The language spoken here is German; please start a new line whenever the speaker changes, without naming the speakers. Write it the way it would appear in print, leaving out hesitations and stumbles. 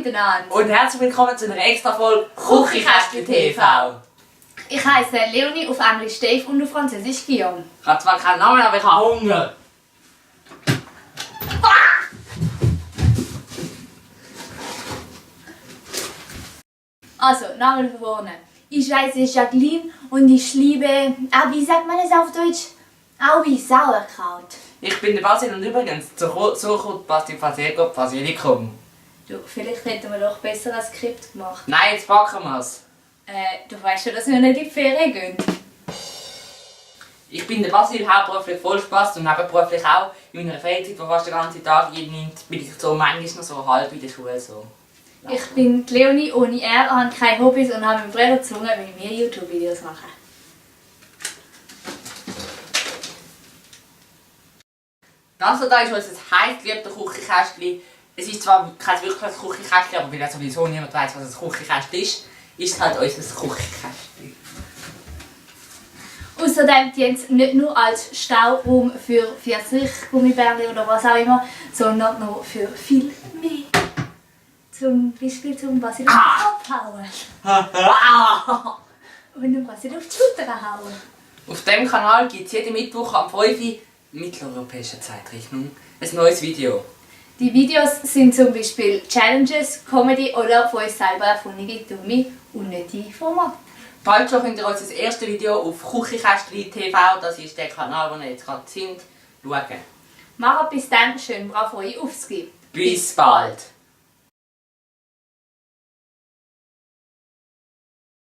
miteinander.
Und herzlich willkommen zu einer extra Folge Küchenkästchen TV.
Ich heiße Leonie, auf Englisch Dave und auf Französisch Guillaume.
Ich habe zwar keinen Namen, aber ich habe Hunger.
Also, Name von vorne. Ich heiße Jacqueline und ich liebe, wie sagt man es auf Deutsch? Aui, Sauerkraut.
Ich bin der Basil und übrigens, so kommt Basilikum.
Du, vielleicht hätten wir doch besser ein Skript gemacht.
Nein, jetzt packen wir es.
Du weißt schon, dass wir nicht in die Ferien gehen. Ich
bin der Basil, hauptberuflich Vollspaß und nebenberuflich auch. In meiner Freizeit, die fast den ganzen Tag einnimmt, bin ich so manchmal noch so halb in der Schule. So.
Ich bin die Leonie, ohne R, habe keine Hobbys und habe meinen Bruder gezwungen, weil wir YouTube-Videos machen.
Das hier ist unser heißgeliebtes Küchenkästchen. Es ist zwar kein wirkliches Küchenkästchen, aber weil ja sowieso niemand weiss, was ein Küchenkästchen ist es halt unser Küchenkästchen.
Außerdem dient es nicht nur als Stauraum für Pfirsich, Gummibärchen oder was auch immer, sondern noch für viel mehr. Zum Beispiel zum Basilikum abhauen. Und dem Basilikum auf die Schulter hauen.
Auf diesem Kanal gibt es jeden Mittwoch am 5 Uhr mitteleuropäischer Zeitrechnung ein neues Video.
Die Videos sind zum Beispiel Challenges, Comedy oder von uns selber erfundene dumme, unnötige Formate.
Bald schon könnt ihr uns das erste Video auf Küchenkästchen TV, das ist der Kanal, wo wir jetzt gerade sind, schauen.
Macht bis dann schön brav euch aufzugeben.
Bis bald!